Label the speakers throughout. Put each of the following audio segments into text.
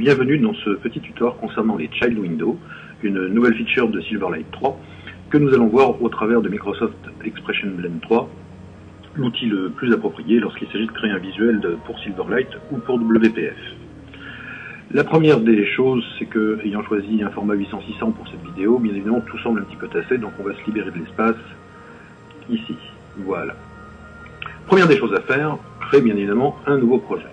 Speaker 1: Bienvenue dans ce petit tutoriel concernant les Child Windows, une nouvelle feature de Silverlight 3 que nous allons voir au travers de Microsoft Expression Blend 3, l'outil le plus approprié lorsqu'il s'agit de créer un visuel pour Silverlight ou pour WPF. La première des choses, c'est que, ayant choisi un format 800-600 pour cette vidéo, bien évidemment tout semble un petit peu tassé, donc on va se libérer de l'espace ici. Voilà. Première des choses à faire, créer bien évidemment un nouveau projet.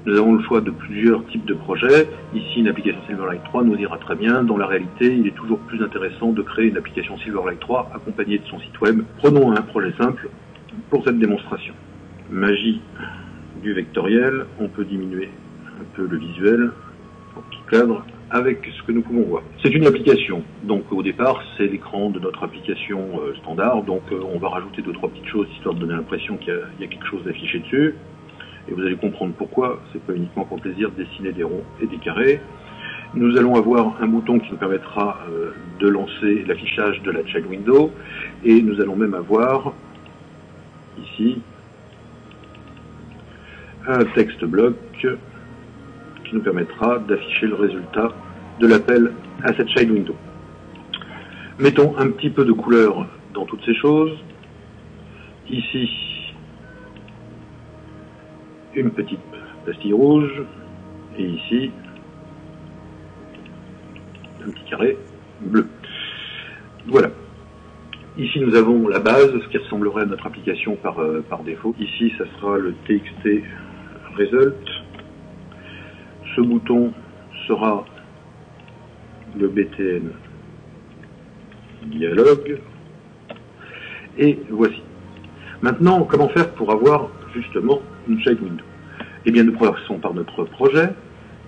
Speaker 1: Nous avons le choix de plusieurs types de projets. Ici, une application Silverlight 3 nous ira très bien. Dans la réalité, il est toujours plus intéressant de créer une application Silverlight 3 accompagnée de son site web. Prenons un projet simple pour cette démonstration. Magie du vectoriel, on peut diminuer un peu le visuel pour qu'il cadre avec ce que nous pouvons voir. C'est une application, donc au départ, c'est l'écran de notre application standard, donc on va rajouter 2-3 petites choses histoire de donner l'impression qu'il y a quelque chose d'affiché dessus. Et vous allez comprendre pourquoi, c'est pas uniquement pour le plaisir de dessiner des ronds et des carrés. Nous allons avoir un bouton qui nous permettra de lancer l'affichage de la Child Window, et nous allons même avoir, ici, un texte bloc qui nous permettra d'afficher le résultat de l'appel à cette Child Window. Mettons un petit peu de couleur dans toutes ces choses. Ici, une petite pastille rouge, et ici, un petit carré bleu. Voilà. Ici, nous avons la base, ce qui ressemblerait à notre application par défaut. Ici, ça sera le TXT Result. Ce bouton sera le BTN Dialogue. Et voici. Maintenant, comment faire pour avoir justement une Child Window? Eh bien, nous commençons par notre projet,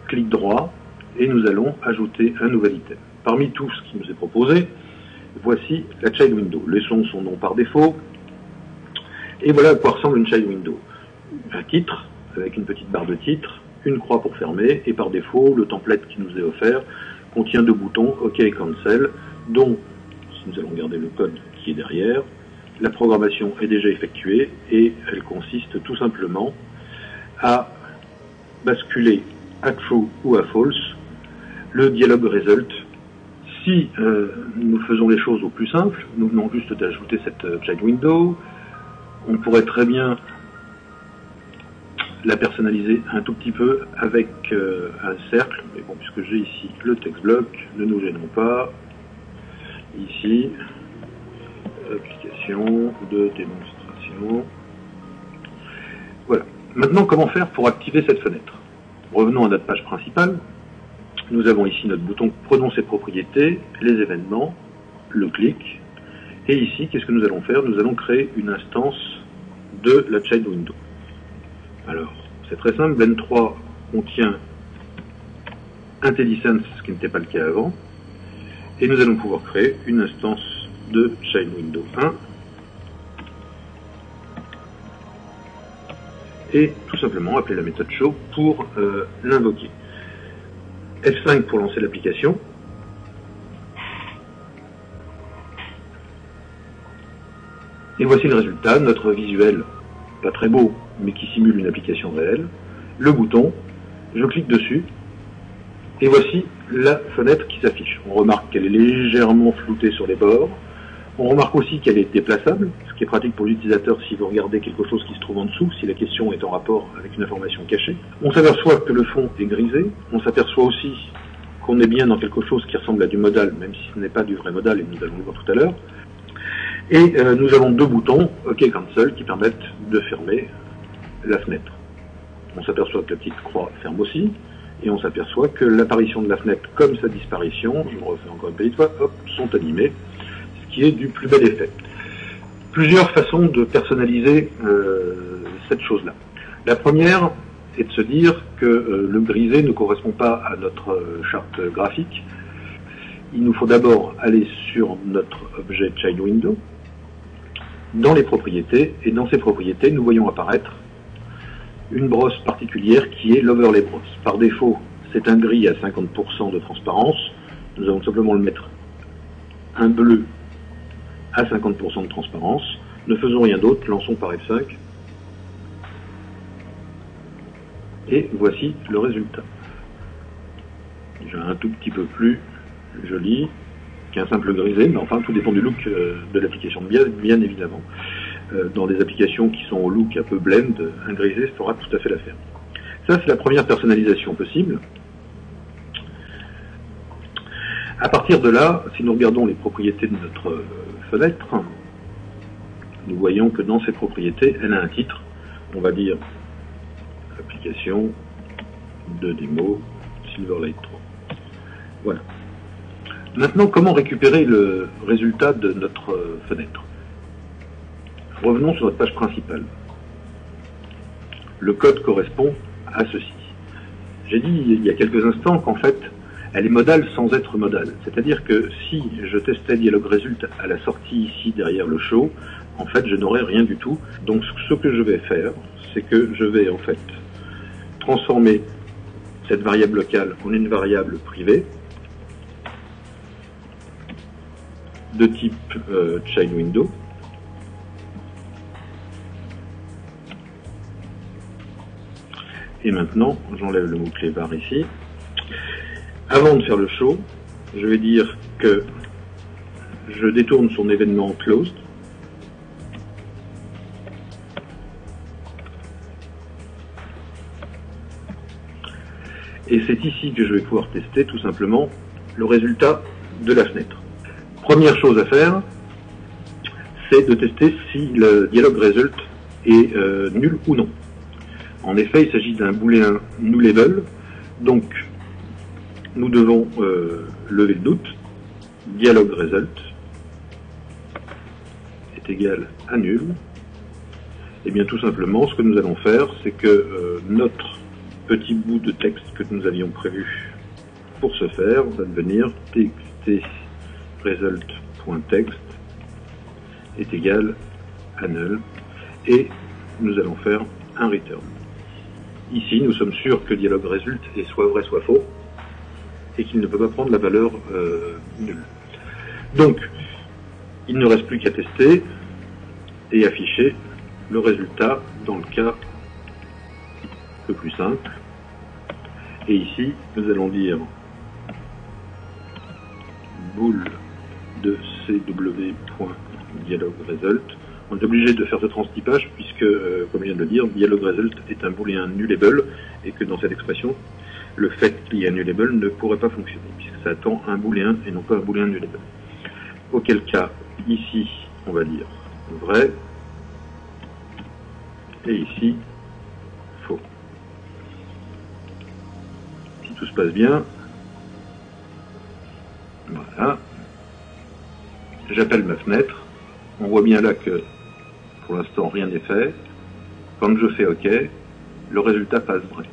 Speaker 1: clic droit, et nous allons ajouter un nouvel item. Parmi tout ce qui nous est proposé, voici la Child Window. Laissons son nom par défaut, et voilà à quoi ressemble une Child Window. Un titre, avec une petite barre de titre, une croix pour fermer, et par défaut, le template qui nous est offert contient 2 boutons OK et Cancel, dont, si nous allons regarder le code qui est derrière, la programmation est déjà effectuée et elle consiste tout simplement à basculer à True ou à False le dialogue Result. Si nous faisons les choses au plus simple, nous venons juste d'ajouter cette Child Window, on pourrait très bien la personnaliser un tout petit peu avec un cercle, mais bon, puisque j'ai ici le text bloc, ne nous gênons pas. Ici, application de démonstration. Voilà. Maintenant, comment faire pour activer cette fenêtre? Revenons à notre page principale. Nous avons ici notre bouton Prenons ses propriétés, les événements, le clic. Et ici, qu'est-ce que nous allons faire? Nous allons créer une instance de la Child Window. Alors, c'est très simple. Blend 3 contient IntelliSense, ce qui n'était pas le cas avant. Et nous allons pouvoir créer une instance de Child Window 1 et tout simplement appeler la méthode show pour l'invoquer. F5 pour lancer l'application. Et voici le résultat, notre visuel, pas très beau, mais qui simule une application réelle. Le bouton, je clique dessus, et voici la fenêtre qui s'affiche. On remarque qu'elle est légèrement floutée sur les bords. On remarque aussi qu'elle est déplaçable, ce qui est pratique pour l'utilisateur si vous regardez quelque chose qui se trouve en dessous, si la question est en rapport avec une information cachée. On s'aperçoit que le fond est grisé. On s'aperçoit aussi qu'on est bien dans quelque chose qui ressemble à du modal, même si ce n'est pas du vrai modal, et nous allons le voir tout à l'heure. Et nous avons 2 boutons, OK Cancel, qui permettent de fermer la fenêtre. On s'aperçoit que la petite croix ferme aussi, et on s'aperçoit que l'apparition de la fenêtre comme sa disparition, je me refais encore une petite fois, hop, sont animées, ce qui est du plus bel effet. Plusieurs façons de personnaliser cette chose-là. La première est de se dire que le grisé ne correspond pas à notre charte graphique. Il nous faut d'abord aller sur notre objet Child Window, dans les propriétés, et dans ces propriétés, nous voyons apparaître une brosse particulière qui est l'Overlay Brosse. Par défaut, c'est un gris à 50% de transparence. Nous allons simplement le mettre un bleu à 50% de transparence. Ne faisons rien d'autre, lançons par F5. Et voici le résultat. J'ai un tout petit peu plus joli qu'un simple grisé, mais enfin tout dépend du look de l'application, bien évidemment. Dans des applications qui sont au look un peu blend, un grisé fera tout à fait l'affaire. Ça, c'est la première personnalisation possible. À partir de là, si nous regardons les propriétés de notre fenêtre, nous voyons que dans ces propriétés, elle a un titre. On va dire application de démo Silverlight 3. Voilà. Maintenant, comment récupérer le résultat de notre fenêtre? Revenons sur notre page principale. Le code correspond à ceci. J'ai dit il y a quelques instants qu'en fait, elle est modale sans être modale. C'est-à-dire que si je testais dialog result à la sortie ici derrière le show, en fait, je n'aurais rien du tout. Donc, ce que je vais faire, c'est que je vais en fait transformer cette variable locale en une variable privée de type child window. Et maintenant, j'enlève le mot-clé var ici. Avant de faire le show, je vais dire que je détourne son événement closed. Et c'est ici que je vais pouvoir tester tout simplement le résultat de la fenêtre. Première chose à faire, c'est de tester si le dialog result est nul ou non. En effet, il s'agit d'un booléen nullable, donc nous devons lever le doute. Dialog result est égal à nul. Et bien tout simplement, ce que nous allons faire, c'est que notre petit bout de texte que nous avions prévu pour ce faire va devenir txt result.text est égal à null, et nous allons faire un return. Ici, nous sommes sûrs que dialog result est soit vrai soit faux, et qu'il ne peut pas prendre la valeur nulle. Donc, il ne reste plus qu'à tester et afficher le résultat dans le cas le plus simple. Et ici, nous allons dire bool de cw.dialogResult. On est obligé de faire ce transtypage puisque, comme je viens de le dire, dialogResult est un booléen nullable et que dans cette expression, le fait qu'il y ait un nullable ne pourrait pas fonctionner puisque ça attend un booléen et non pas un booléen nullable. Auquel cas, ici, on va dire vrai et ici, faux. Si tout se passe bien, voilà, j'appelle ma fenêtre, on voit bien là que pour l'instant rien n'est fait. Quand je fais OK, le résultat passe vrai.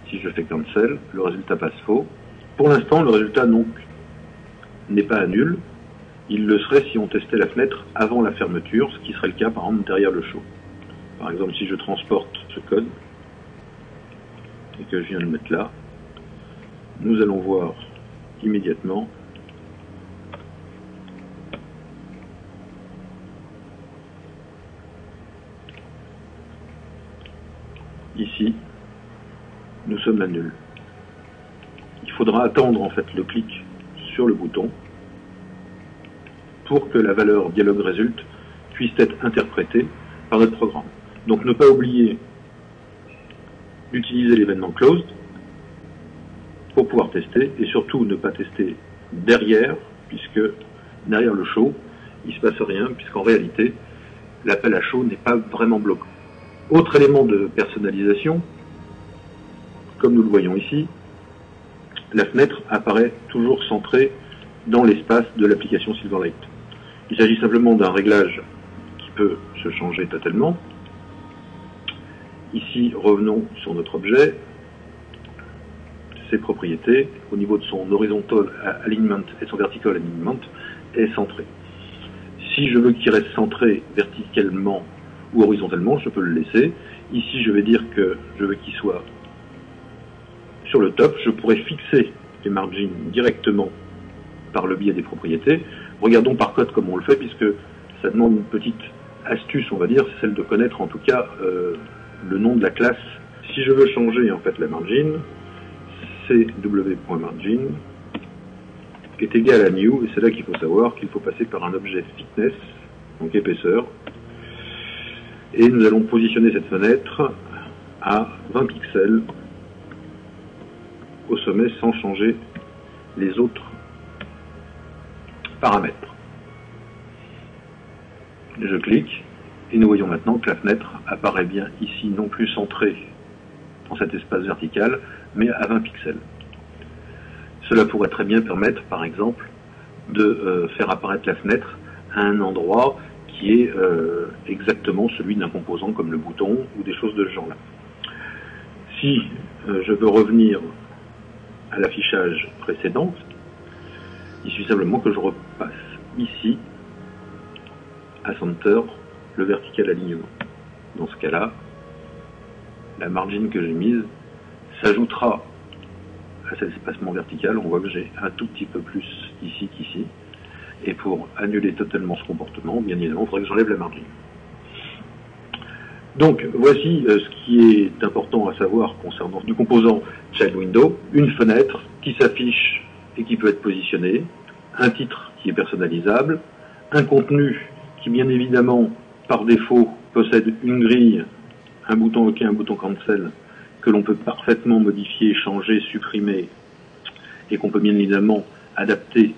Speaker 1: Si je fais cancel, le résultat passe faux. Pour l'instant, le résultat donc n'est pas nul. Il le serait si on testait la fenêtre avant la fermeture, ce qui serait le cas par exemple derrière le show. Par exemple, si je transporte ce code et que je viens de le mettre là, nous allons voir immédiatement ici, nous sommes à nul. Il faudra attendre en fait le clic sur le bouton pour que la valeur dialog result puisse être interprétée par notre programme. Donc ne pas oublier d'utiliser l'événement closed pour pouvoir tester, et surtout ne pas tester derrière, puisque derrière le show, il ne se passe rien, puisqu'en réalité, l'appel à show n'est pas vraiment bloquant. Autre élément de personnalisation, comme nous le voyons ici, la fenêtre apparaît toujours centrée dans l'espace de l'application Silverlight. Il s'agit simplement d'un réglage qui peut se changer totalement. Ici, revenons sur notre objet, ses propriétés, au niveau de son horizontal alignment et son vertical alignment, est centré. Si je veux qu'il reste centré verticalement ou horizontalement, je peux le laisser. Ici, je vais dire que je veux qu'il soit sur le top. Je pourrais fixer les margins directement par le biais des propriétés. Regardons par code comment on le fait, puisque ça demande une petite astuce, on va dire, c'est celle de connaître en tout cas le nom de la classe Si je veux changer en fait la margin, cw.margin est égal à new, et c'est là qu'il faut savoir qu'il faut passer par un objet fitness, donc épaisseur, et nous allons positionner cette fenêtre à 20 pixels au sommet sans changer les autres paramètres. Je clique et nous voyons maintenant que la fenêtre apparaît bien ici, non plus centrée dans cet espace vertical, mais à 20 pixels. Cela pourrait très bien permettre, par exemple, de faire apparaître la fenêtre à un endroit qui est exactement celui d'un composant comme le bouton ou des choses de ce genre-là. Si je veux revenir à l'affichage précédent, il suffit simplement que je repasse ici à Center le vertical alignement. Dans ce cas-là, la margin que j'ai mise s'ajoutera à cet espacement vertical. On voit que j'ai un tout petit peu plus ici qu'ici. Et pour annuler totalement ce comportement, bien évidemment, il faudrait que j'enlève la margin. Donc, voici ce qui est important à savoir concernant du composant Child Window. Une fenêtre qui s'affiche et qui peut être positionnée, un titre qui est personnalisable, un contenu qui, bien évidemment, par défaut, possède une grille, un bouton OK, un bouton Cancel, que l'on peut parfaitement modifier, changer, supprimer, et qu'on peut bien évidemment adapter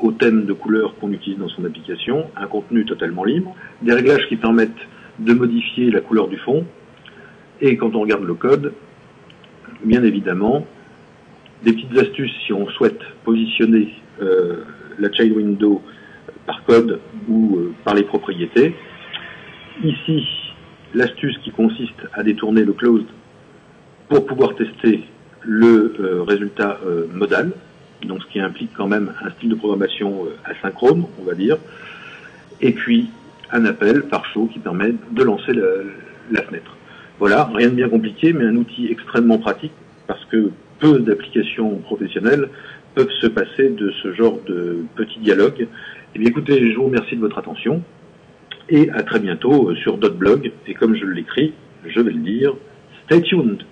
Speaker 1: au thème de couleur qu'on utilise dans son application, un contenu totalement libre, des réglages qui permettent de modifier la couleur du fond, et quand on regarde le code, bien évidemment, des petites astuces si on souhaite positionner la Child Window par code ou par les propriétés. Ici, l'astuce qui consiste à détourner le closed pour pouvoir tester le résultat modal, donc ce qui implique quand même un style de programmation asynchrone, on va dire, et puis un appel par show qui permet de lancer la fenêtre. Voilà, rien de bien compliqué, mais un outil extrêmement pratique, parce que peu d'applications professionnelles peuvent se passer de ce genre de petit dialogue. Eh bien écoutez, je vous remercie de votre attention, et à très bientôt sur .blog, et comme je l'écris, je vais le dire, stay tuned.